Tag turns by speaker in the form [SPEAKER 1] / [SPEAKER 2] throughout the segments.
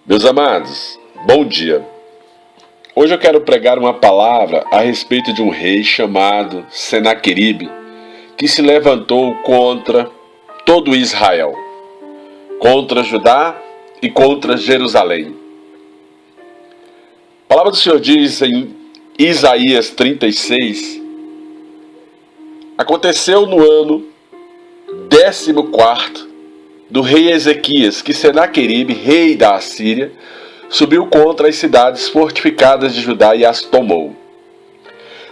[SPEAKER 1] Meus amados, bom dia. Hoje eu quero pregar uma palavra a respeito de um rei chamado Senaqueribe, que se levantou contra todo Israel, contra Judá e contra Jerusalém. A palavra do Senhor diz em Isaías 36, aconteceu no ano 14º do rei Ezequias, que Senaqueribe, rei da Assíria, subiu contra as cidades fortificadas de Judá e as tomou.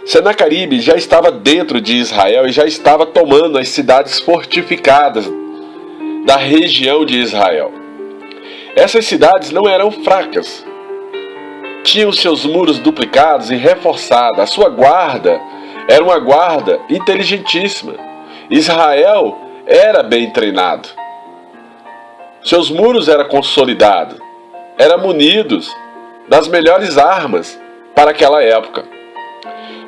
[SPEAKER 1] Senaqueribe já estava dentro de Israel e já estava tomando as cidades fortificadas da região de Israel. Essas cidades não eram fracas. Tinham seus muros duplicados e reforçados. A sua guarda era uma guarda inteligentíssima. Israel era bem treinado. Seus muros eram consolidados, eram munidos das melhores armas para aquela época.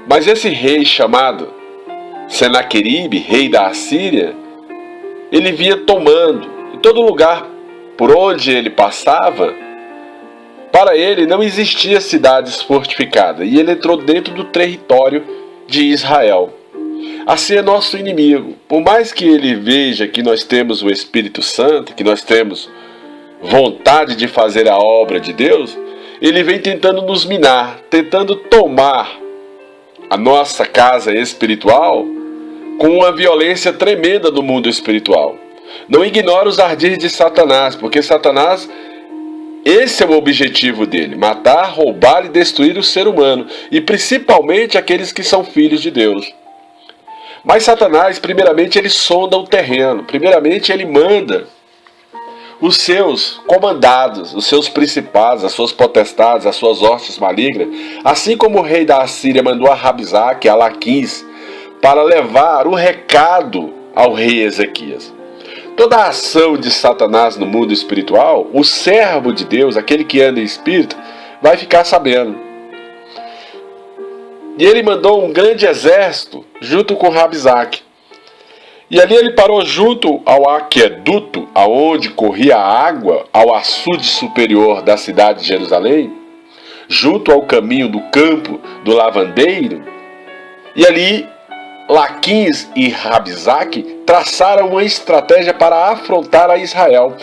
[SPEAKER 1] Mas esse rei chamado Senaqueribe, rei da Assíria, ele vinha tomando em todo lugar por onde ele passava. Para ele não existia cidades fortificadas e ele entrou dentro do território de Israel. Assim é nosso inimigo. Por mais que ele veja que nós temos o Espírito Santo, que nós temos vontade de fazer a obra de Deus, ele vem tentando nos minar, tentando tomar a nossa casa espiritual com uma violência tremenda do mundo espiritual. Não ignore os ardis de Satanás, porque Satanás, esse é o objetivo dele: matar, roubar e destruir o ser humano, e principalmente aqueles que são filhos de Deus. Mas Satanás, primeiramente, ele sonda o terreno. Primeiramente, ele manda os seus comandados, os seus principados, as suas potestades, as suas hostes malignas, assim como o rei da Assíria mandou a Rabsaque, a Laquis, para levar o recado ao rei Ezequias. Toda a ação de Satanás no mundo espiritual, o servo de Deus, aquele que anda em espírito, vai ficar sabendo. E ele mandou um grande exército junto com Rabsaque. E ali ele parou junto ao aqueduto, aonde corria a água, ao açude superior da cidade de Jerusalém, junto ao caminho do campo do lavandeiro. E ali Laquis e Rabsaque traçaram uma estratégia para afrontar a Israel.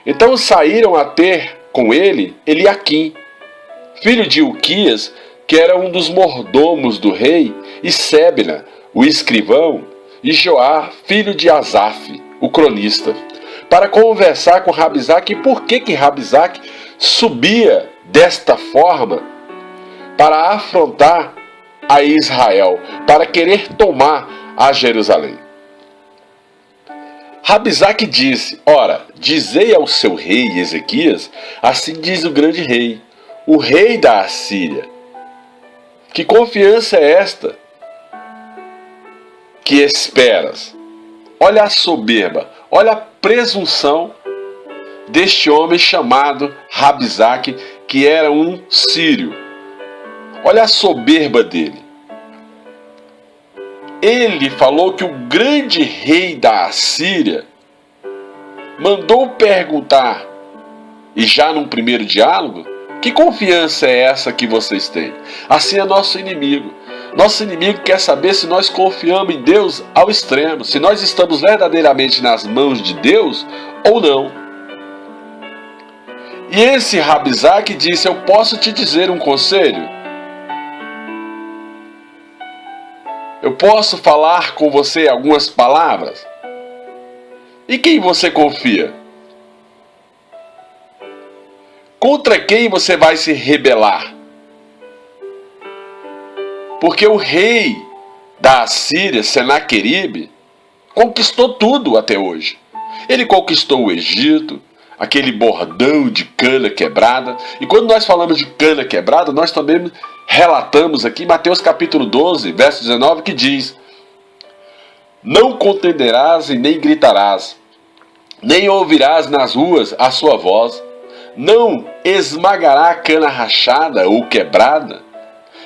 [SPEAKER 1] Então saíram a ter com ele Eliaquim, filho de Uquias, que era um dos mordomos do rei, e Sebna, o escrivão, e Joá, filho de Asaf, o cronista, para conversar com Rabsaque e por que Rabsaque subia desta forma para afrontar a Israel, para querer tomar a Jerusalém. Rabsaque disse: ora, dizei ao seu rei Ezequias, assim diz o grande rei, o rei da Assíria, que confiança é esta que esperas? Olha a soberba, olha a presunção deste homem chamado Rabsaque, que era um sírio. Olha a soberba dele. Ele falou que o grande rei da Assíria mandou perguntar, e já num primeiro diálogo, que confiança é essa que vocês têm? Assim é nosso inimigo. Nosso inimigo quer saber se nós confiamos em Deus ao extremo, se nós estamos verdadeiramente nas mãos de Deus ou não. E esse Rabsaque disse: eu posso te dizer um conselho? Eu posso falar com você algumas palavras? E quem você confia? Contra quem você vai se rebelar? Porque o rei da Assíria, Senaqueribe, conquistou tudo até hoje. Ele conquistou o Egito, aquele bordão de cana quebrada. E quando nós falamos de cana quebrada, nós também relatamos aqui Mateus capítulo 12, verso 19, que diz: não contenderás e nem gritarás, nem ouvirás nas ruas a sua voz, não esmagará a cana rachada ou quebrada,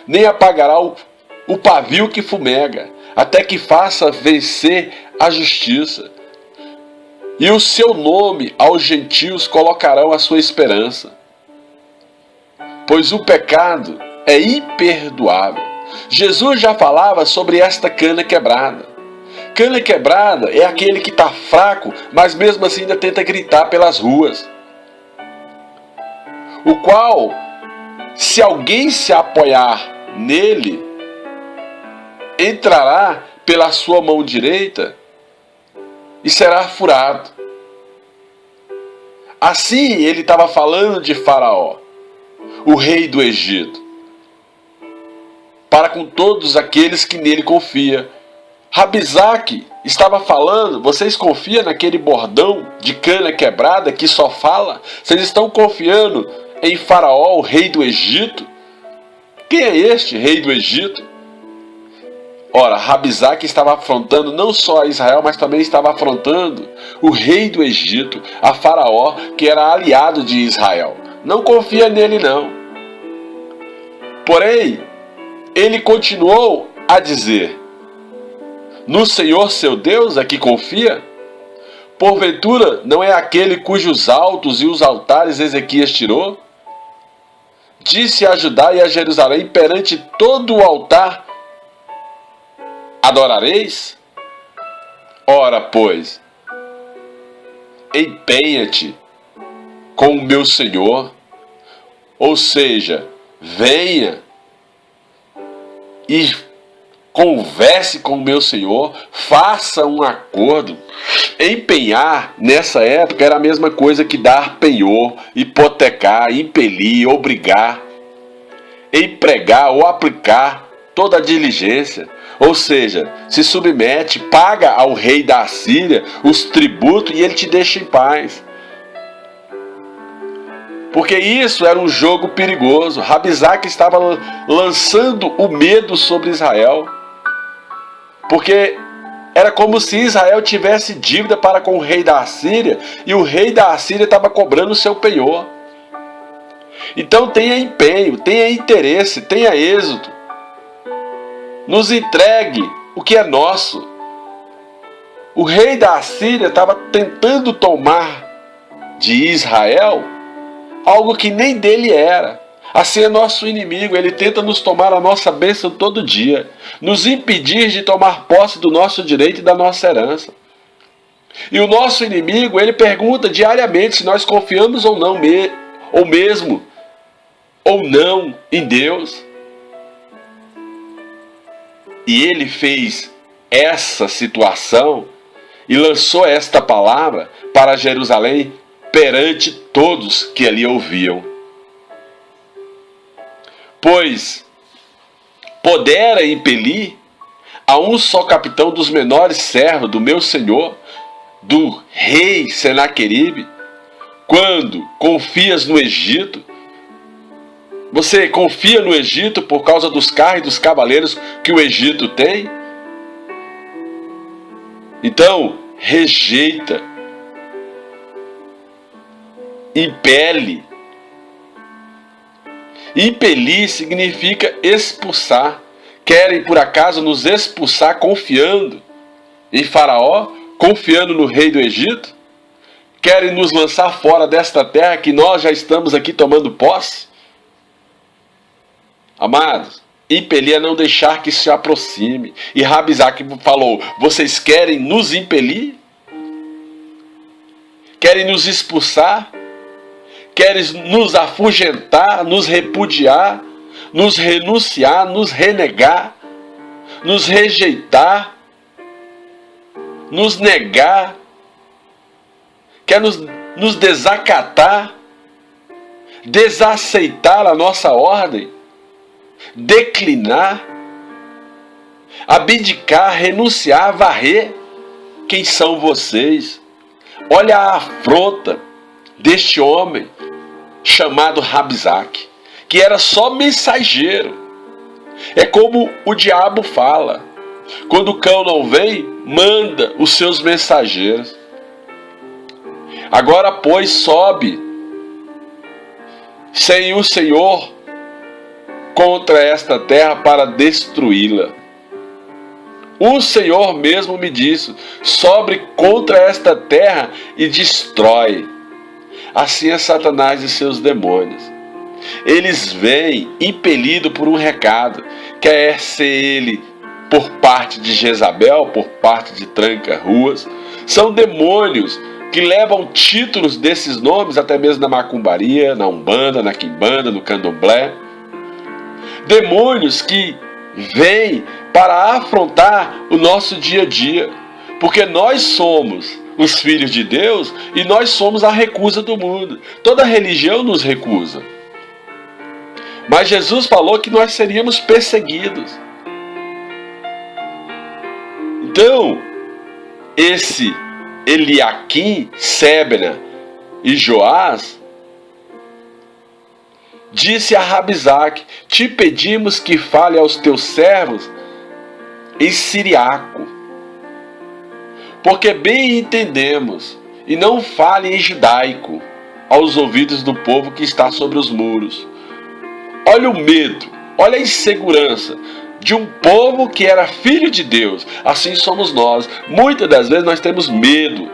[SPEAKER 1] nem apagará o pavio que fumega, até que faça vencer a justiça. e o seu nome aos gentios colocarão a sua esperança. Pois o pecado é imperdoável. Jesus já falava sobre esta cana quebrada. Cana quebrada é aquele que está fraco, mas mesmo assim ainda tenta gritar pelas ruas. O qual, se alguém se apoiar nele, entrará pela sua mão direita e será furado. Assim ele estava falando de Faraó, o rei do Egito, para com todos aqueles que nele confiam. Rabizaque estava falando, vocês confiam naquele bordão de cana quebrada que só fala? Vocês estão confiando em Faraó, o rei do Egito? Quem é este rei do Egito? Ora, Rabizaque estava afrontando não só a Israel, mas também estava afrontando o rei do Egito, a Faraó, que era aliado de Israel. Não confia nele, não. Porém, ele continuou a dizer: no Senhor seu Deus é que confia? Porventura não é aquele cujos altos e os altares Ezequias tirou? Disse a Judá e a Jerusalém perante todo o altar: adorareis? Ora, pois, empenha-te com o meu Senhor, ou seja, venha e converse com o meu Senhor, faça um acordo. Empenhar, nessa época, era a mesma coisa que dar penhor, hipotecar, impelir, obrigar, empregar ou aplicar toda a diligência. Ou seja, se submete, paga ao rei da Assíria os tributos e ele te deixa em paz. Porque isso era um jogo perigoso. Rabizaque estava lançando o medo sobre Israel. Porque era como se Israel tivesse dívida para com o rei da Assíria e o rei da Assíria estava cobrando o seu penhor. Então tenha empenho, tenha interesse, tenha êxito. Nos entregue o que é nosso. O rei da Assíria estava tentando tomar de Israel algo que nem dele era. Assim é nosso inimigo, ele tenta nos tomar a nossa bênção todo dia, nos impedir de tomar posse do nosso direito e da nossa herança. E o nosso inimigo, ele pergunta diariamente se nós confiamos ou não, ou mesmo, ou não em Deus. E ele fez essa situação e lançou esta palavra para Jerusalém perante todos que ali ouviam. Pois pudera impelir a um só capitão dos menores servos do meu senhor, do rei Senaqueribe, quando confias no Egito. Você confia no Egito por causa dos carros e dos cavaleiros que o Egito tem? Então, rejeita, impele. Impelir significa expulsar. Querem por acaso nos expulsar confiando em Faraó, confiando no rei do Egito? Querem nos lançar fora desta terra que nós já estamos aqui tomando posse? Amados, impelir é não deixar que se aproxime. E Rabizaque falou: vocês querem nos impelir? Querem nos expulsar? Querem nos afugentar, nos repudiar, nos renunciar, nos renegar, nos rejeitar, nos negar? Quer nos desacatar, desaceitar a nossa ordem? Declinar, abdicar, renunciar, varrer? Quem são vocês? Olha a afronta deste homem chamado Rabizaque, que era só mensageiro. É como o diabo fala: quando o cão não vem, manda os seus mensageiros. Agora, pois, sobe sem o Senhor contra esta terra para destruí-la. O Senhor mesmo me disse: sobre contra esta terra e destrói. Assim é Satanás e seus demônios. Eles vêm impelidos por um recado, quer ser ele por parte de Jezabel, por parte de tranca-ruas. São demônios que levam títulos desses nomes até mesmo na macumbaria, na umbanda, na quimbanda, no candomblé. Demônios que vêm para afrontar o nosso dia a dia, porque nós somos os filhos de Deus e nós somos a recusa do mundo. Toda religião nos recusa. Mas Jesus falou que nós seríamos perseguidos. Então, esse Eliaquim, Sebna e Joás disse a Rabizaque: te pedimos que fale aos teus servos em siriaco, porque bem entendemos, e não fale em judaico aos ouvidos do povo que está sobre os muros. Olha o medo, olha a insegurança de um povo que era filho de Deus. Assim somos nós. Muitas das vezes nós temos medo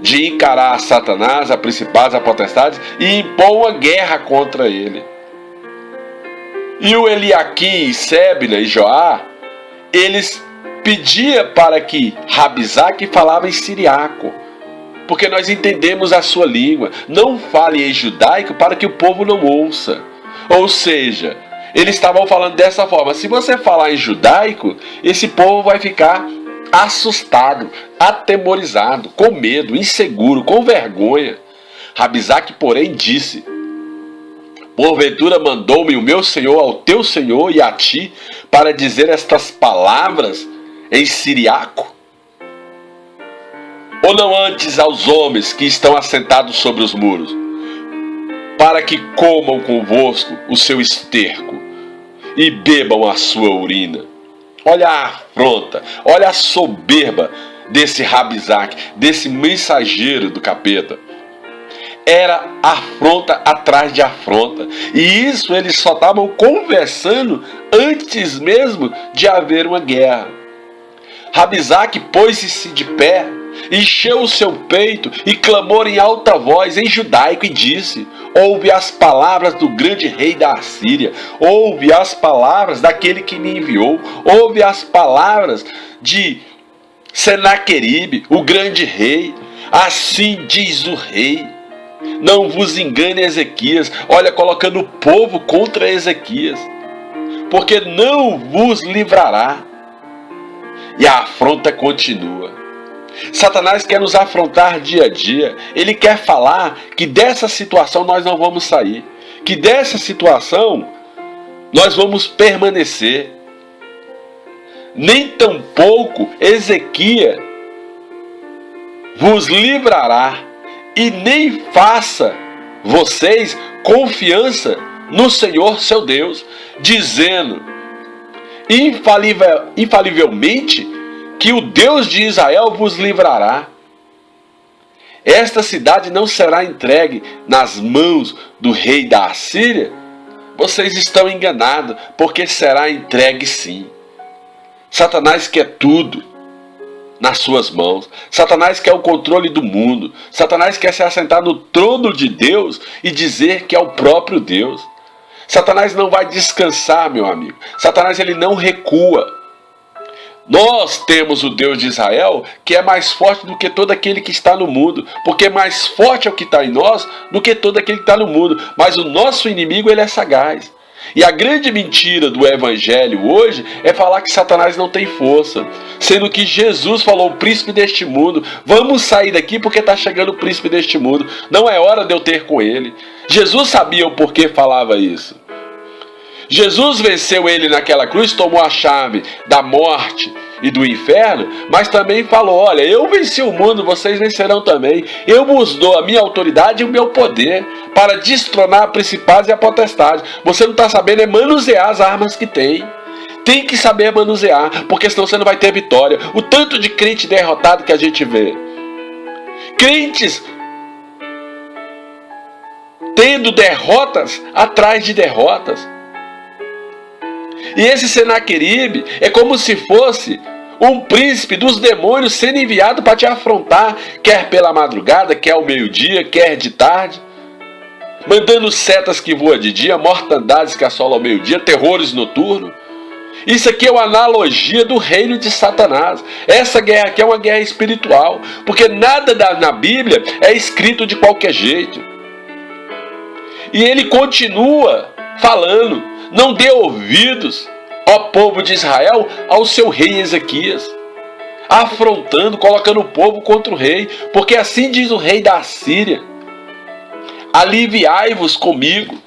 [SPEAKER 1] de encarar a Satanás, a principados, a potestades e impor uma guerra contra ele. E o Eliaquim, Sebna e Joá, eles pediam para que Rabizaque falava em siriaco, porque nós entendemos a sua língua. Não fale em judaico para que o povo não ouça. Ou seja, eles estavam falando dessa forma: se você falar em judaico, esse povo vai ficar assustado, atemorizado, com medo, inseguro, com vergonha. Rabizaque, porém, disse: porventura mandou-me o meu Senhor ao teu Senhor e a ti para dizer estas palavras em siriaco? Ou não antes aos homens que estão assentados sobre os muros, para que comam convosco o seu esterco e bebam a sua urina? Olha a afronta, olha a soberba desse Rabizaque, desse mensageiro do capeta. Era afronta atrás de afronta. E isso eles só estavam conversando antes mesmo de haver uma guerra. Rabizaque pôs-se de pé, encheu o seu peito e clamou em alta voz em judaico e disse: ouve as palavras do grande rei da Assíria, ouve as palavras daquele que me enviou, ouve as palavras de Senaqueribe, o grande rei. Assim diz o rei: não vos engane, Ezequias. Olha, colocando o povo contra Ezequias, porque não vos livrará. E a afronta continua. Satanás quer nos afrontar dia a dia. Ele quer falar que dessa situação nós não vamos sair, que dessa situação nós vamos permanecer. Nem tampouco Ezequias vos livrará, e nem faça vocês confiança no Senhor seu Deus, dizendo infalivelmente que o Deus de Israel vos livrará. Esta cidade não será entregue nas mãos do rei da Assíria? Vocês estão enganados, porque será entregue sim. Satanás quer tudo nas suas mãos. Satanás quer o controle do mundo. Satanás quer se assentar no trono de Deus e dizer que é o próprio Deus. Satanás não vai descansar, meu amigo. Satanás, ele não recua. Nós temos o Deus de Israel, que é mais forte do que todo aquele que está no mundo, porque mais forte é o que está em nós do que todo aquele que está no mundo. Mas o nosso inimigo, ele é sagaz. E a grande mentira do evangelho hoje é falar que Satanás não tem força, sendo que Jesus falou: o príncipe deste mundo, vamos sair daqui porque está chegando o príncipe deste mundo, não é hora de eu ter com ele. Jesus sabia o porquê falava isso. Jesus venceu ele naquela cruz, tomou a chave da morte e do inferno, mas também falou: olha, eu venci o mundo, vocês vencerão também. Eu vos dou a minha autoridade e o meu poder para destronar principados e a potestade. Você não está sabendo é manusear as armas que tem. Tem que saber manusear, porque senão você não vai ter vitória. O tanto de crente derrotado que a gente vê. Crentes tendo derrotas atrás de derrotas. E esse Senaqueribe é como se fosse um príncipe dos demônios sendo enviado para te afrontar, quer pela madrugada, quer ao meio-dia, quer de tarde, mandando setas que voam de dia, mortandades que assolam ao meio-dia, terrores noturnos. Isso aqui é uma analogia do reino de Satanás. Essa guerra aqui é uma guerra espiritual, porque nada na Bíblia é escrito de qualquer jeito. E ele continua falando: não dê ouvidos, ó povo de Israel, ao seu rei Ezequias, afrontando, colocando o povo contra o rei, porque assim diz o rei da Assíria: aliviai-vos comigo,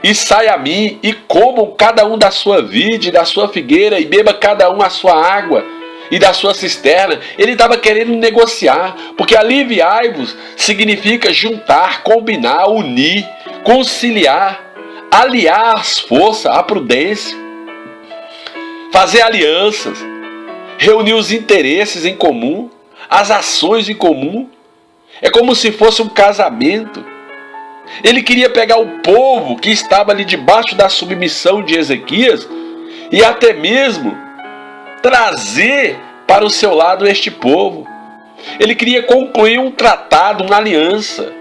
[SPEAKER 1] e sai a mim, e comam cada um da sua vide, da sua figueira, e beba cada um a sua água, e da sua cisterna. Ele estava querendo negociar, porque aliviai-vos significa juntar, combinar, unir, conciliar, aliar as forças, a prudência, fazer alianças, reunir os interesses em comum, as ações em comum. É como se fosse um casamento. Ele queria pegar o povo que estava ali debaixo da submissão de Ezequias e até mesmo trazer para o seu lado este povo. Ele queria concluir um tratado, uma aliança.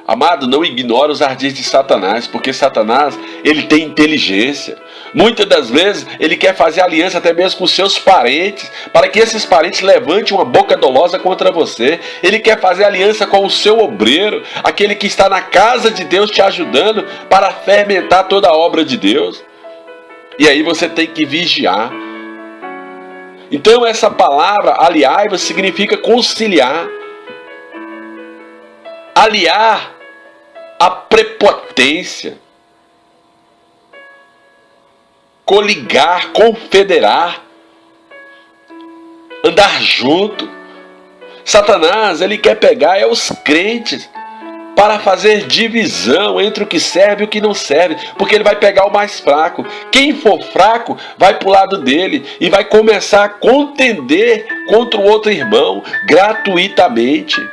[SPEAKER 1] Amado, não ignore os ardis de Satanás, porque Satanás, ele tem inteligência. Muitas das vezes, ele quer fazer aliança até mesmo com seus parentes, para que esses parentes levantem uma boca dolosa contra você. Ele quer fazer aliança com o seu obreiro, aquele que está na casa de Deus te ajudando para fermentar toda a obra de Deus. E aí você tem que vigiar. Então essa palavra, aliai-vos, significa conciliar. Aliar a prepotência, coligar, confederar, andar junto. Satanás, ele quer pegar os crentes para fazer divisão entre o que serve e o que não serve, porque ele vai pegar o mais fraco. Quem for fraco vai para o lado dele e vai começar a contender contra o outro irmão gratuitamente.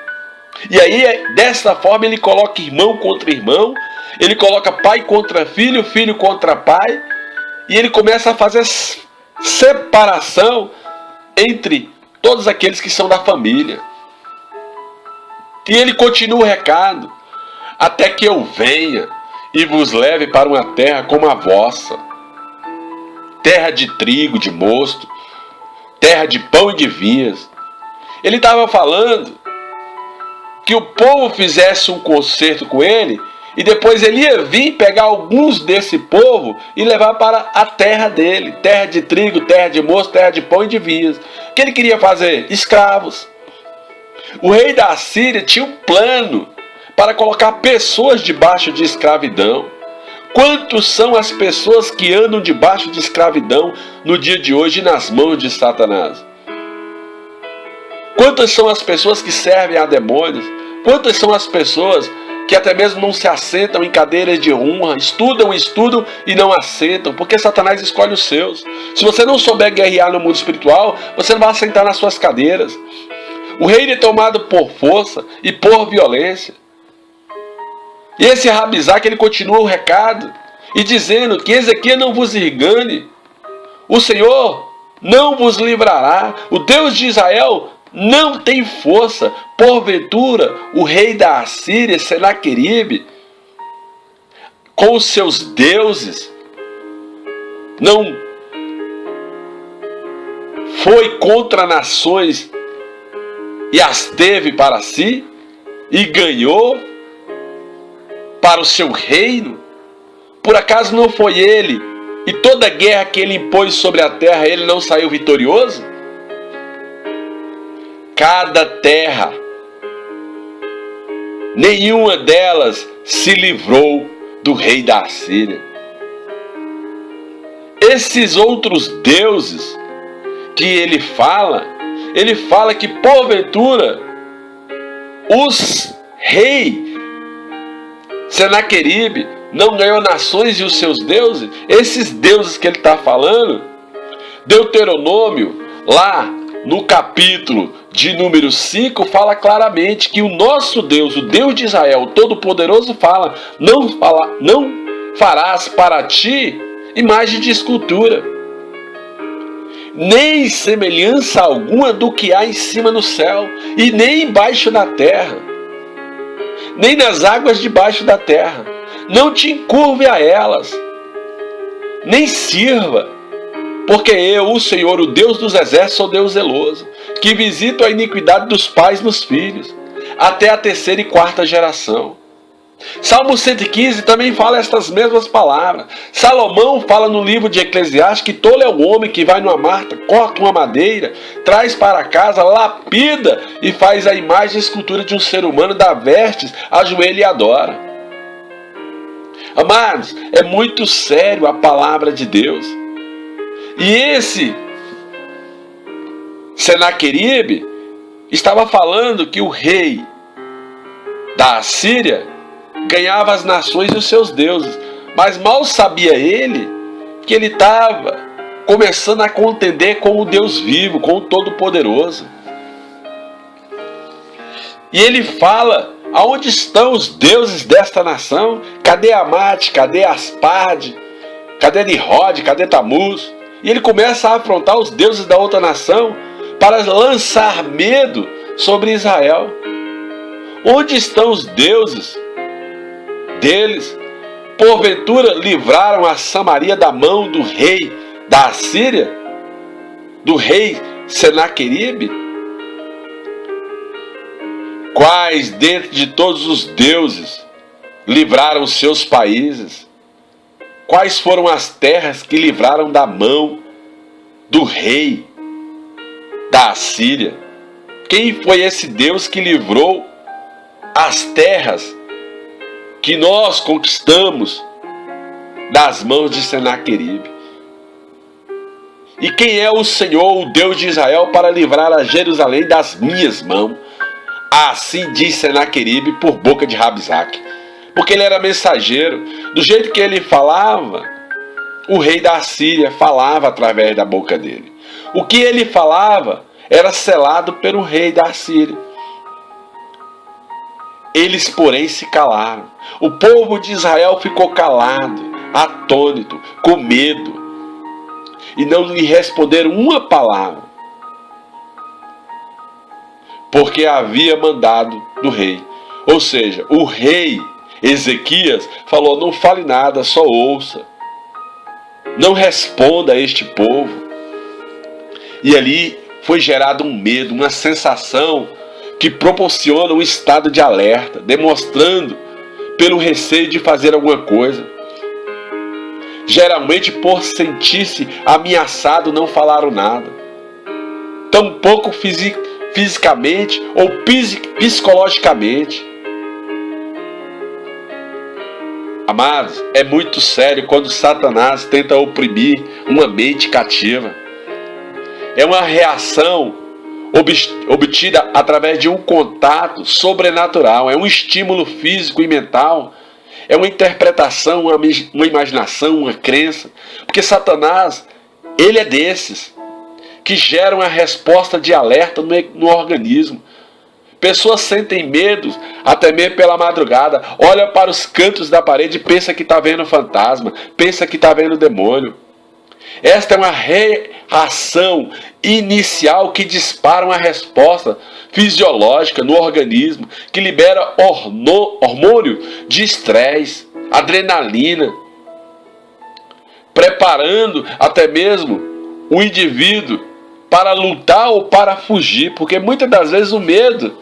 [SPEAKER 1] E aí, dessa forma, ele coloca irmão contra irmão, ele coloca pai contra filho, filho contra pai, e ele começa a fazer separação entre todos aqueles que são da família. E ele continua o recado: até que eu venha e vos leve para uma terra como a vossa, terra de trigo, de mosto, terra de pão e de vinhas. Ele estava falando que o povo fizesse um concerto com ele, e depois ele ia vir pegar alguns desse povo e levar para a terra dele, terra de trigo, terra de mosto, terra de pão e de vinhas. O que ele queria fazer? Escravos. O rei da Assíria tinha um plano para colocar pessoas debaixo de escravidão. Quantos são as pessoas que andam debaixo de escravidão no dia de hoje nas mãos de Satanás? Quantas são as pessoas que servem a demônios? Quantas são as pessoas que até mesmo não se assentam em cadeiras de honra, estudam e não assentam, porque Satanás escolhe os seus. Se você não souber guerrear no mundo espiritual, você não vai assentar nas suas cadeiras. O reino é tomado por força e por violência. E esse Rabizaque, ele continua o recado e dizendo que Ezequias não vos engane, o Senhor não vos livrará, o Deus de Israel não tem força. Porventura, o rei da Assíria, Senaqueribe, com os seus deuses, não foi contra nações e as teve para si e ganhou para o seu reino? Por acaso não foi ele, e toda guerra que ele impôs sobre a terra, ele não saiu vitorioso? Cada terra, nenhuma delas se livrou do rei da Assíria. Esses outros deuses que ele fala que porventura os rei Senaqueribe não ganhou nações e os seus deuses. Esses deuses que ele está falando, Deuteronômio, lá no capítulo de número 5, fala claramente que o nosso Deus, o Deus de Israel, o Todo-Poderoso, não farás para ti imagem de escultura, nem semelhança alguma do que há em cima no céu, e nem embaixo na terra, nem nas águas debaixo da terra. Não te encurve a elas, nem sirva, porque eu, o Senhor, o Deus dos exércitos, sou Deus zeloso, que visito a iniquidade dos pais nos filhos, até a terceira e quarta geração. Salmo 115 também fala estas mesmas palavras. Salomão fala no livro de Eclesiastes que tolo é o homem que vai numa marta, corta uma madeira, traz para casa, lapida e faz a imagem e escultura de um ser humano, dá vestes, ajoelha e adora. Amados, é muito sério a palavra de Deus. E esse Senaqueribe estava falando que o rei da Assíria ganhava as nações e os seus deuses, mas mal sabia ele que ele estava começando a contender com o Deus vivo, com o Todo-Poderoso. E ele fala: aonde estão os deuses desta nação? Cadê Amate? Cadê Asparde? Cadê Nirod? Cadê Tamuz? E ele começa a afrontar os deuses da outra nação para lançar medo sobre Israel. Onde estão os deuses deles? Porventura livraram a Samaria da mão do rei da Assíria? Do rei Senaqueribe? Quais dentre de todos os deuses livraram seus países? Quais foram as terras que livraram da mão do rei da Assíria? Quem foi esse Deus que livrou as terras que nós conquistamos das mãos de Senaqueribe? E quem é o Senhor, o Deus de Israel, para livrar a Jerusalém das minhas mãos? Assim diz Senaqueribe por boca de Rabsaque, porque ele era mensageiro. Do jeito que ele falava, o rei da Assíria falava através da boca dele. O que ele falava era selado pelo rei da Assíria. Eles, porém, se calaram. O povo de Israel ficou calado, atônito, com medo, e não lhe responderam uma palavra, porque havia mandado do rei. Ou seja, o rei Ezequias falou: não fale nada, só ouça. Não responda a este povo. E ali foi gerado um medo, uma sensação que proporciona um estado de alerta, demonstrando pelo receio de fazer alguma coisa. Geralmente, por sentir-se ameaçado, não falaram nada. Tampouco fisicamente ou psicologicamente. Amados, é muito sério quando Satanás tenta oprimir uma mente cativa. É uma reação obtida através de um contato sobrenatural, é um estímulo físico e mental, é uma interpretação, uma imaginação, uma crença, porque Satanás, ele é desses que geram a resposta de alerta no organismo. Pessoas sentem medo até mesmo pela madrugada, olham para os cantos da parede e pensa que está vendo fantasma, pensa que está vendo demônio. Esta é uma reação inicial que dispara uma resposta fisiológica no organismo, que libera hormônio de estresse, adrenalina, preparando até mesmo o indivíduo para lutar ou para fugir, porque muitas das vezes o medo,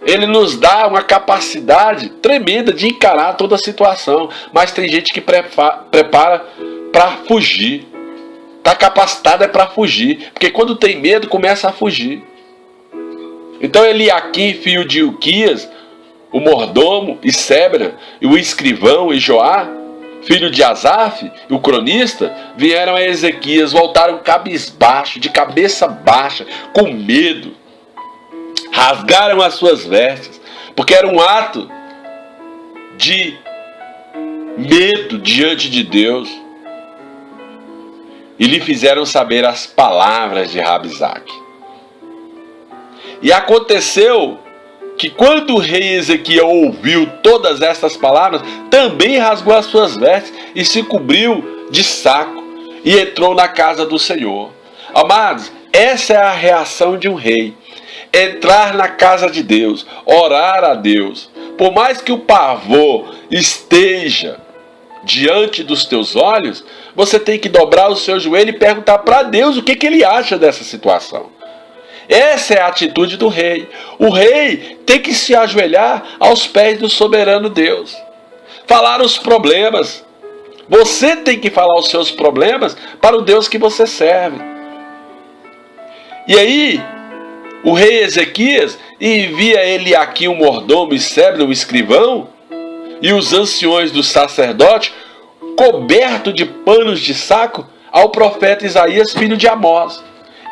[SPEAKER 1] ele nos dá uma capacidade tremenda de encarar toda a situação, mas tem gente que prepara para fugir. Está capacitado para fugir, porque quando tem medo começa a fugir. Então Eliaquim, filho de Ilquias, o mordomo, e Sebna, e o escrivão, e Joá, filho de Asaf, e o cronista, vieram a Ezequias, voltaram cabisbaixo, de cabeça baixa, com medo. Rasgaram as suas vestes, porque era um ato de medo diante de Deus. E lhe fizeram saber as palavras de Rabsaque. E aconteceu que quando o rei Ezequiel ouviu todas estas palavras, também rasgou as suas vestes e se cobriu de saco e entrou na casa do Senhor. Amados, essa é a reação de um rei. Entrar na casa de Deus, orar a Deus. Por mais que o pavor esteja diante dos teus olhos, você tem que dobrar o seu joelho e perguntar para Deus o que ele acha dessa situação. Essa é a atitude do rei. O rei tem que se ajoelhar aos pés do soberano Deus. Falar os problemas. Você tem que falar os seus problemas para o Deus que você serve. E aí, o rei Ezequias envia Eliaquim, o mordomo, e Sebna, o escrivão, e os anciões do sacerdote, coberto de panos de saco, ao profeta Isaías, filho de Amós.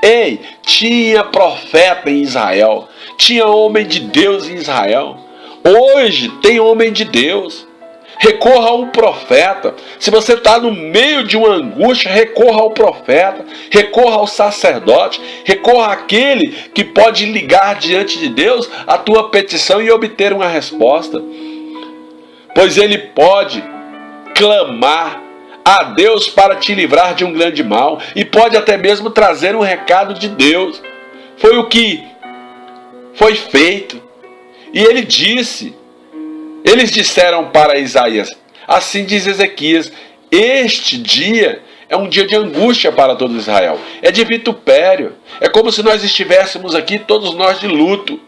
[SPEAKER 1] Ei, tinha profeta em Israel, tinha homem de Deus em Israel. Hoje tem homem de Deus. Recorra ao profeta. Se você está no meio de uma angústia, recorra ao profeta, recorra ao sacerdote, recorra àquele que pode ligar diante de Deus a tua petição e obter uma resposta. Pois ele pode clamar a Deus para te livrar de um grande mal e pode até mesmo trazer um recado de Deus. Foi o que foi feito. E ele disse, eles disseram para Isaías, assim diz Ezequias, este dia é um dia de angústia para todo Israel, é de vitupério, é como se nós estivéssemos aqui todos nós de luto.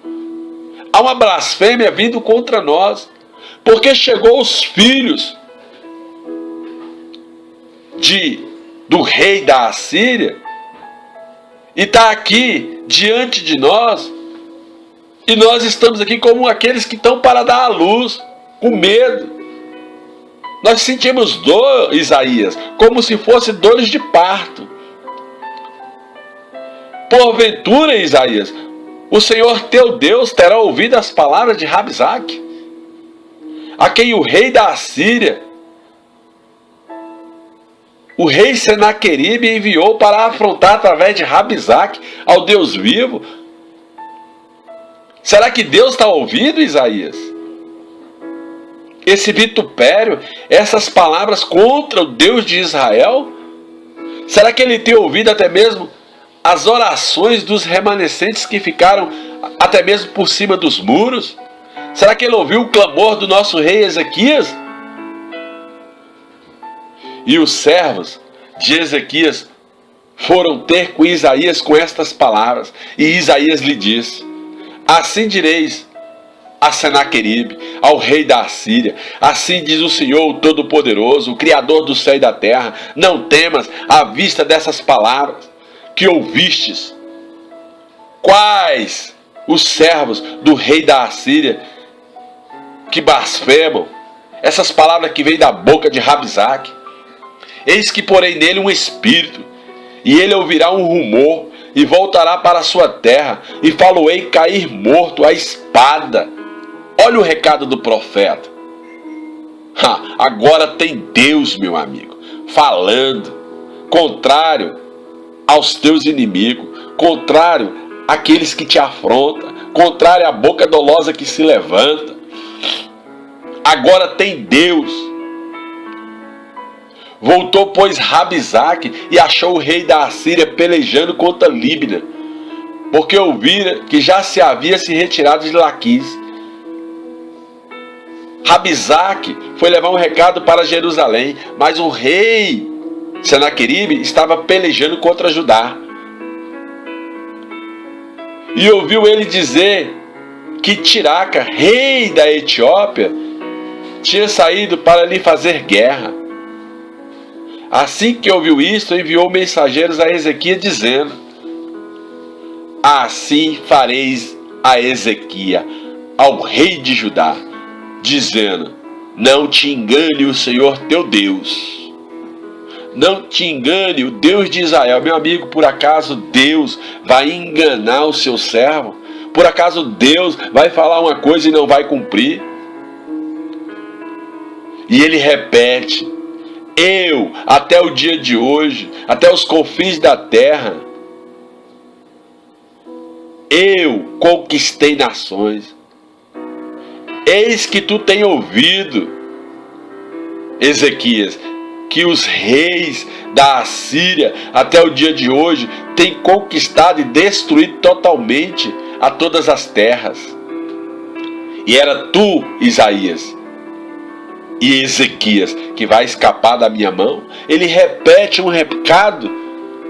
[SPEAKER 1] Há uma blasfêmia vindo contra nós, porque chegou os filhos do rei da Assíria e está aqui diante de nós, e nós estamos aqui como aqueles que estão para dar à luz, com medo. Nós sentimos dor, Isaías, como se fosse dores de parto. Porventura, Isaías, o Senhor teu Deus terá ouvido as palavras de Rabsaque, a quem o rei da Assíria, o rei Senaqueribe, enviou para afrontar através de Rabsaque ao Deus vivo. Será que Deus está ouvindo, Isaías? Esse vitupério, essas palavras contra o Deus de Israel? Será que ele tem ouvido até mesmo as orações dos remanescentes que ficaram até mesmo por cima dos muros? Será que ele ouviu o clamor do nosso rei Ezequias? E os servos de Ezequias foram ter com Isaías com estas palavras. E Isaías lhe disse, assim direis a Senaqueribe, ao rei da Assíria, assim diz o Senhor o Todo-Poderoso, o Criador do céu e da terra, não temas à vista dessas palavras que ouvistes. Quais os servos do rei da Assíria que blasfemam essas palavras que vêm da boca de Rabsaque? Eis que porei nele um espírito, e ele ouvirá um rumor, e voltará para a sua terra, e faloei cair morto à espada. Olha o recado do profeta. Agora tem Deus, meu amigo, falando, contrário aos teus inimigos, contrário àqueles que te afrontam, contrário à boca dolosa que se levanta. Agora tem Deus. Voltou, pois, Rabsaque e achou o rei da Assíria pelejando contra Líbina, porque ouvira que já se havia se retirado de Laquis. Rabsaque foi levar um recado para Jerusalém, mas o rei Senaqueribe estava pelejando contra Judá. E ouviu ele dizer que Tiraca, rei da Etiópia, tinha saído para lhe fazer guerra. Assim que ouviu isto, enviou mensageiros a Ezequias, dizendo, assim fareis a Ezequias, ao rei de Judá, dizendo, não te engane o Senhor teu Deus. Não te engane o Deus de Israel. Meu amigo, por acaso Deus vai enganar o seu servo? Por acaso Deus vai falar uma coisa e não vai cumprir? E ele repete, eu, até o dia de hoje, até os confins da terra, eu conquistei nações. Eis que tu tem ouvido, Ezequias, que os reis da Assíria, até o dia de hoje, têm conquistado e destruído totalmente a todas as terras. E era tu, Isaías e Ezequias, que vai escapar da minha mão? Ele repete um recado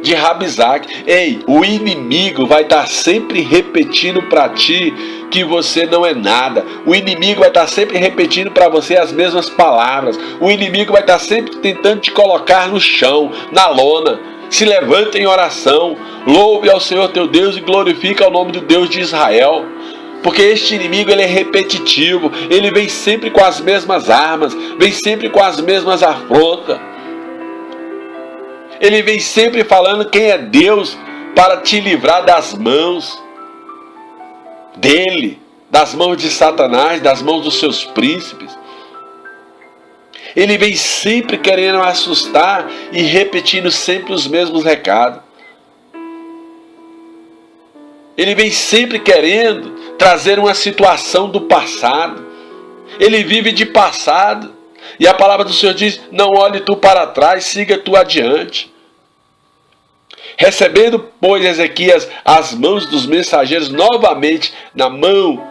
[SPEAKER 1] de Rabizaque. Ei, o inimigo vai estar sempre repetindo para ti que você não é nada. O inimigo vai estar sempre repetindo para você as mesmas palavras. O inimigo vai estar sempre tentando te colocar no chão, na lona. Se levanta em oração, louve ao Senhor teu Deus e glorifica o nome do Deus de Israel. Porque este inimigo, ele é repetitivo, ele vem sempre com as mesmas armas, vem sempre com as mesmas afrontas. Ele vem sempre falando quem é Deus para te livrar das mãos dele, das mãos de Satanás, das mãos dos seus príncipes. Ele vem sempre querendo assustar e repetindo sempre os mesmos recados. Ele vem sempre querendo trazer uma situação do passado. Ele vive de passado. E a palavra do Senhor diz: não olhe tu para trás, siga tu adiante. Recebendo, pois, Ezequias as mãos dos mensageiros novamente na mão,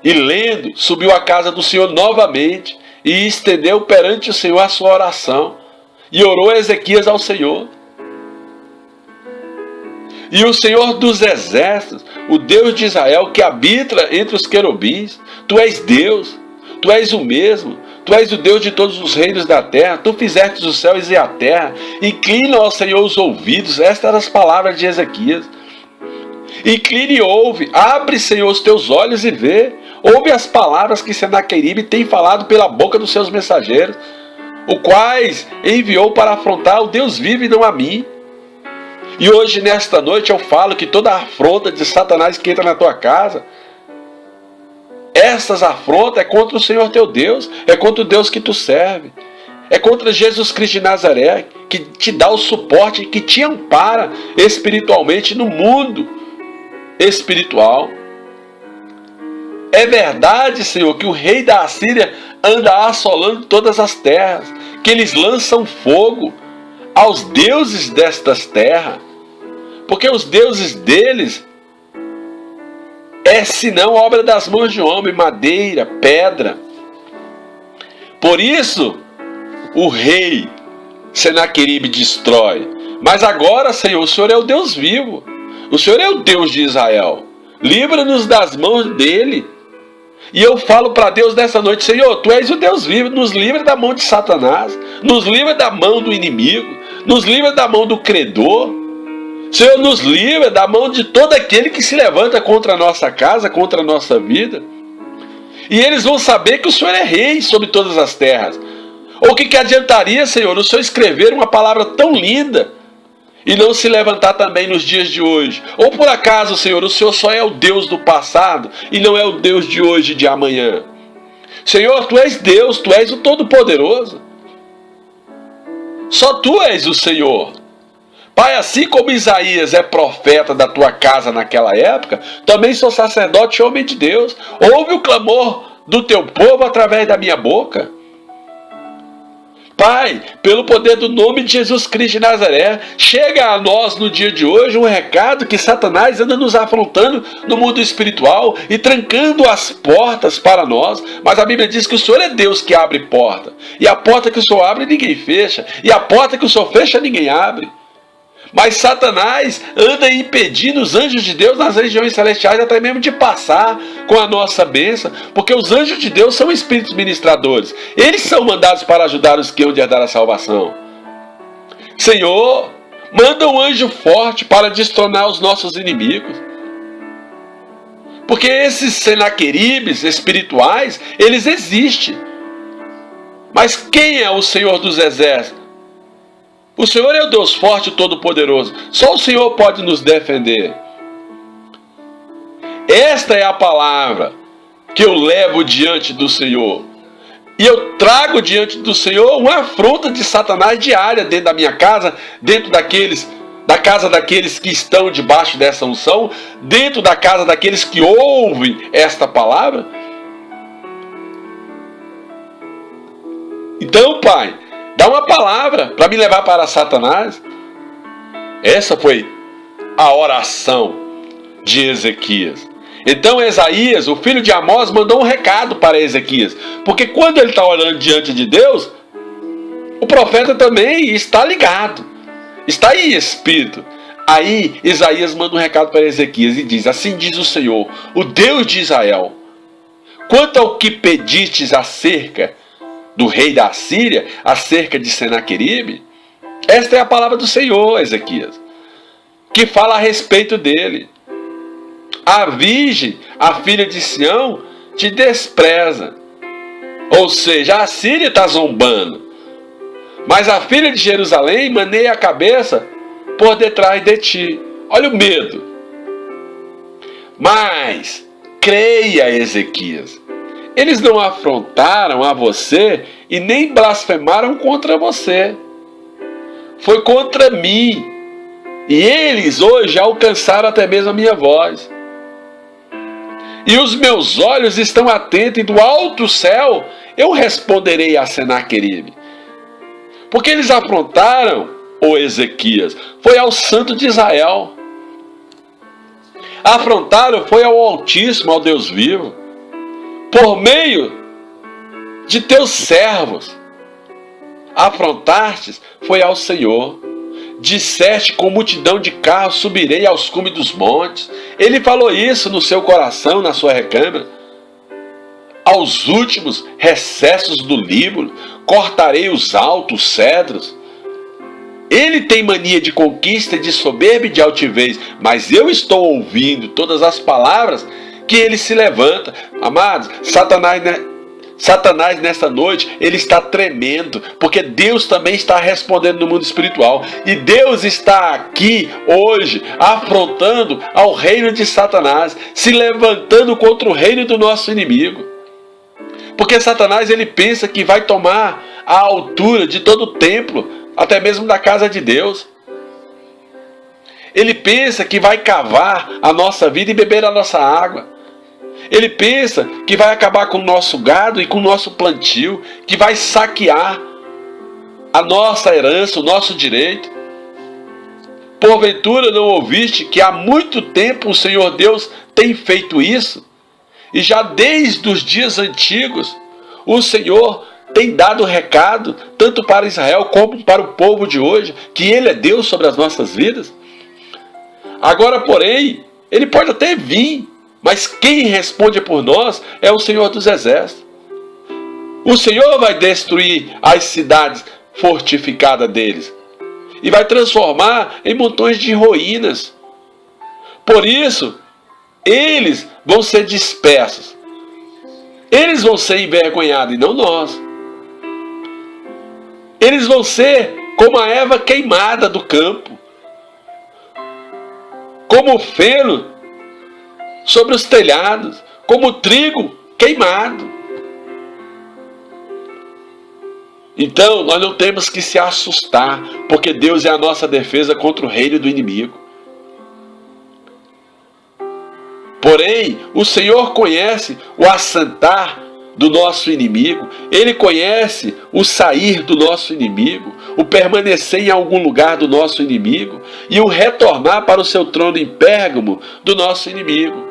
[SPEAKER 1] e lendo, subiu à casa do Senhor novamente, e estendeu perante o Senhor a sua oração, e orou Ezequias ao Senhor. E o Senhor dos exércitos, o Deus de Israel, que habita entre os querubins, tu és Deus, tu és o mesmo, tu és o Deus de todos os reinos da terra, tu fizeste os céus e a terra, inclina ao Senhor os ouvidos. Estas eram as palavras de Ezequias. Inclina e ouve, abre, Senhor, os teus olhos e vê. Ouve as palavras que Senaqueribe tem falado pela boca dos seus mensageiros, o quais enviou para afrontar o Deus vivo e não a mim. E hoje, nesta noite, eu falo que toda afronta de Satanás que entra na tua casa, essas afrontas é contra o Senhor teu Deus, é contra o Deus que tu serve, é contra Jesus Cristo de Nazaré, que te dá o suporte, que te ampara espiritualmente no mundo espiritual. É verdade, Senhor, que o rei da Assíria anda assolando todas as terras, que eles lançam fogo aos deuses destas terras, porque os deuses deles é senão obra das mãos de homem, madeira, pedra. Por isso o rei Senaqueribe destrói. Mas agora, Senhor, o Senhor é o Deus vivo, o Senhor é o Deus de Israel, livra-nos das mãos dele. E eu falo para Deus nessa noite: Senhor, tu és o Deus vivo, nos livra da mão de Satanás, nos livra da mão do inimigo, nos livra da mão do credor. Senhor, nos livra da mão de todo aquele que se levanta contra a nossa casa, contra a nossa vida. E eles vão saber que o Senhor é rei sobre todas as terras. Ou que adiantaria, Senhor, o Senhor escrever uma palavra tão linda e não se levantar também nos dias de hoje? Ou por acaso, Senhor, o Senhor só é o Deus do passado e não é o Deus de hoje e de amanhã? Senhor, tu és Deus, tu és o Todo-Poderoso. Só tu és o Senhor. Pai, assim como Isaías é profeta da tua casa naquela época, também sou sacerdote e homem de Deus. Ouve o clamor do teu povo através da minha boca. Pai, pelo poder do nome de Jesus Cristo de Nazaré, chega a nós no dia de hoje um recado que Satanás anda nos afrontando no mundo espiritual e trancando as portas para nós. Mas a Bíblia diz que o Senhor é Deus que abre porta. E a porta que o Senhor abre, ninguém fecha. E a porta que o Senhor fecha, ninguém abre. Mas Satanás anda impedindo os anjos de Deus nas regiões celestiais até mesmo de passar com a nossa bênção, porque os anjos de Deus são espíritos ministradores. Eles são mandados para ajudar os que hão de herdar a salvação. Senhor, manda um anjo forte para destronar os nossos inimigos. Porque esses Senaqueribes espirituais, eles existem. Mas quem é o Senhor dos exércitos? O Senhor é o Deus forte e todo-poderoso. Só o Senhor pode nos defender. Esta é a palavra que eu levo diante do Senhor. E eu trago diante do Senhor uma afronta de Satanás diária dentro da minha casa, dentro da casa daqueles que estão debaixo dessa unção, dentro da casa daqueles que ouvem esta palavra. Então, Pai, Dá uma palavra para me levar para Satanás. Essa foi a oração de Ezequias. Então Esaías, o filho de Amós, mandou um recado para Ezequias. Porque quando ele está orando diante de Deus, o profeta também está ligado. Está em espírito. Aí Isaías manda um recado para Ezequias e diz: assim diz o Senhor, o Deus de Israel: quanto ao que pedistes acerca do rei da Assíria, acerca de Senaqueribe, esta é a palavra do Senhor, Ezequias, que fala a respeito dele. A virgem, a filha de Sião, te despreza. Ou seja, a Assíria está zombando. Mas a filha de Jerusalém maneia a cabeça por detrás de ti. Olha o medo. Mas, creia, Ezequias, eles não afrontaram a você e nem blasfemaram contra você. Foi contra mim. E eles hoje alcançaram até mesmo a minha voz. E os meus olhos estão atentos, e do alto céu eu responderei a Senaqueribe. Porque eles afrontaram, ó Ezequias, foi ao Santo de Israel. Afrontaram foi ao Altíssimo, ao Deus vivo, por meio de teus servos. Afrontastes foi ao Senhor. Disseste: com multidão de carros subirei aos cumes dos montes. Ele falou isso no seu coração, na sua recâmara. Aos últimos recessos do Líbano cortarei os altos cedros. Ele tem mania de conquista, de soberba e de altivez, mas eu estou ouvindo todas as palavras que ele se levanta. Amados, Satanás nesta noite, ele está tremendo, porque Deus também está respondendo no mundo espiritual. E Deus está aqui hoje, afrontando ao reino de Satanás, se levantando contra o reino do nosso inimigo. Porque Satanás, ele pensa que vai tomar a altura de todo o templo, até mesmo da casa de Deus. Ele pensa que vai cavar a nossa vida e beber a nossa água. Ele pensa que vai acabar com o nosso gado e com o nosso plantio, que vai saquear a nossa herança, o nosso direito. Porventura não ouviste que há muito tempo o Senhor Deus tem feito isso? E já desde os dias antigos, o Senhor tem dado recado, tanto para Israel como para o povo de hoje, que Ele é Deus sobre as nossas vidas. Agora, porém, Ele pode até vir, mas quem responde por nós é o Senhor dos Exércitos. O Senhor vai destruir as cidades fortificadas deles e vai transformar em montões de ruínas. Por isso, eles vão ser dispersos. Eles vão ser envergonhados e não nós. Eles vão ser como a erva queimada do campo, como o feno sobre os telhados, como o trigo queimado. Então, nós não temos que se assustar, porque Deus é a nossa defesa contra o reino do inimigo. Porém, o Senhor conhece o assentar do nosso inimigo, Ele conhece o sair do nosso inimigo, o permanecer em algum lugar do nosso inimigo e o retornar para o seu trono em Pérgamo do nosso inimigo.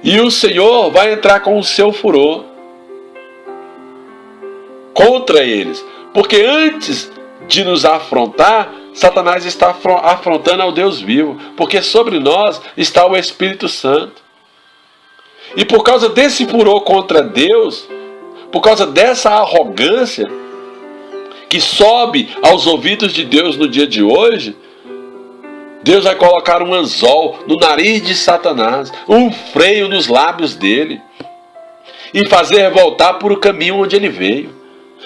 [SPEAKER 1] E o Senhor vai entrar com o seu furor contra eles, porque antes de nos afrontar, Satanás está afrontando ao Deus vivo, porque sobre nós está o Espírito Santo. E por causa desse furor contra Deus, por causa dessa arrogância que sobe aos ouvidos de Deus no dia de hoje, Deus vai colocar um anzol no nariz de Satanás, um freio nos lábios dele, e fazer voltar por o caminho onde ele veio.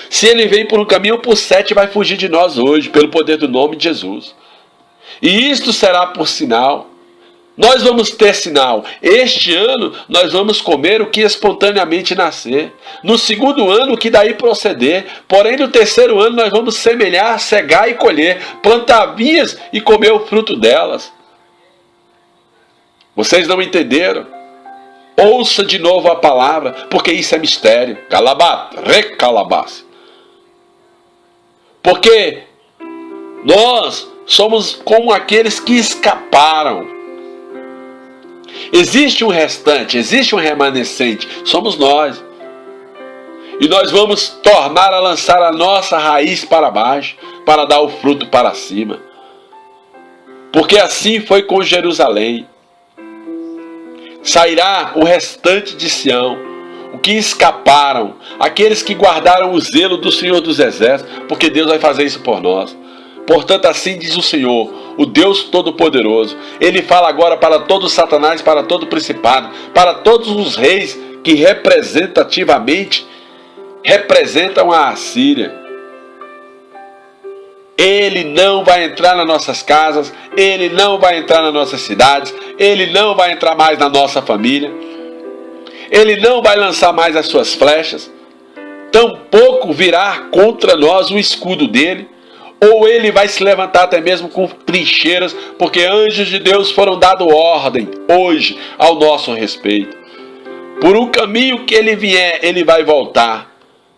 [SPEAKER 1] Se ele veio por um caminho, por 7 vai fugir de nós hoje, pelo poder do nome de Jesus. E isto será por sinal. Nós vamos ter sinal. Este ano nós vamos comer o que espontaneamente nascer. No segundo ano o que daí proceder. Porém no terceiro ano nós vamos semear, cegar e colher, plantar vinhas e comer o fruto delas. Vocês não entenderam? Ouça de novo a palavra, porque isso é mistério. Calabá, recalabás. Porque nós somos como aqueles que escaparam. Existe um restante, existe um remanescente, somos nós. E nós vamos tornar a lançar a nossa raiz para baixo, para dar o fruto para cima. Porque assim foi com Jerusalém. Sairá o restante de Sião, o que escaparam, aqueles que guardaram o zelo do Senhor dos Exércitos, porque Deus vai fazer isso por nós. Portanto, assim diz o Senhor, o Deus Todo-Poderoso. Ele fala agora para todo Satanás, para todo principado, para todos os reis que representativamente representam a Assíria. Ele não vai entrar nas nossas casas, ele não vai entrar nas nossas cidades, ele não vai entrar mais na nossa família, ele não vai lançar mais as suas flechas, tampouco virá contra nós o escudo dele, ou ele vai se levantar até mesmo com trincheiras, porque anjos de Deus foram dado ordem hoje ao nosso respeito. Por um caminho que ele vier, ele vai voltar.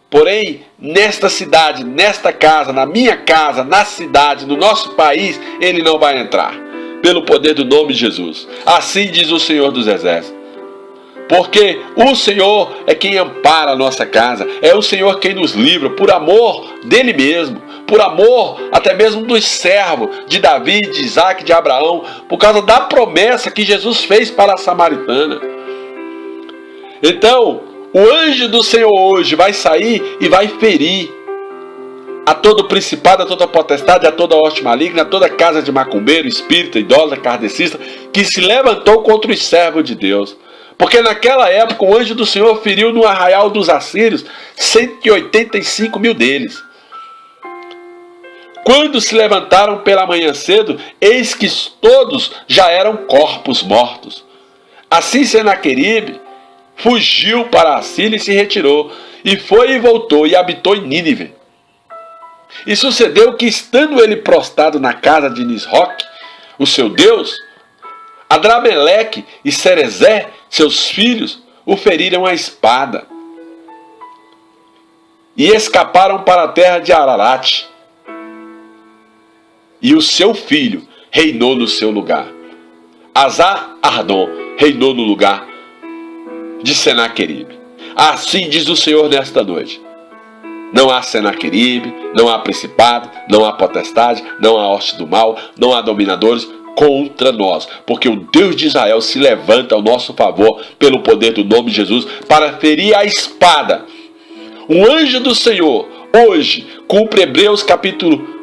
[SPEAKER 1] Porém, nesta cidade, nesta casa, na minha casa, na cidade, no nosso país, ele não vai entrar. Pelo poder do nome de Jesus. Assim diz o Senhor dos Exércitos. Porque o Senhor é quem ampara a nossa casa. É o Senhor quem nos livra por amor dele mesmo. Por amor até mesmo dos servos de Davi, de Isaac, de Abraão. Por causa da promessa que Jesus fez para a samaritana. Então, o anjo do Senhor hoje vai sair e vai ferir a todo principado, a toda potestade, a toda hoste maligna, a toda casa de macumbeiro, espírita, idólatra, kardecista, que se levantou contra os servos de Deus. Porque naquela época o anjo do Senhor feriu no arraial dos assírios 185 mil deles. Quando se levantaram pela manhã cedo, eis que todos já eram corpos mortos. Assim Senaqueribe fugiu para a Síria e se retirou, e foi e voltou, e habitou em Nínive. E sucedeu que, estando ele prostrado na casa de Nisroque, o seu Deus, Adrameleque e Serezé, seus filhos, o feriram à espada, e escaparam para a terra de Ararat, e o seu filho reinou no seu lugar. Azar-Ardom reinou no lugar de Senaqueribe. Assim diz o Senhor nesta noite: não há Senaqueribe, não há principado, não há potestade, não há hoste do mal, não há dominadores contra nós, porque o Deus de Israel se levanta ao nosso favor pelo poder do nome de Jesus para ferir a espada. O anjo do Senhor hoje cumpre Hebreus capítulo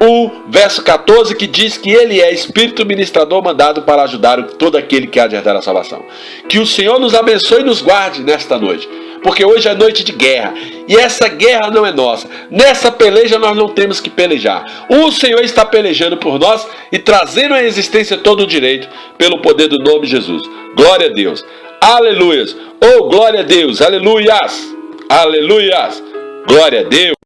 [SPEAKER 1] 1, verso 14, que diz que ele é Espírito ministrador mandado para ajudar todo aquele que há de herdar a salvação. Que o Senhor nos abençoe e nos guarde nesta noite, porque hoje é noite de guerra, e essa guerra não é nossa. Nessa peleja nós não temos que pelejar. O Senhor está pelejando por nós e trazendo à existência todo o direito, pelo poder do nome de Jesus. Glória a Deus, aleluias, oh glória a Deus, aleluias, aleluias, glória a Deus.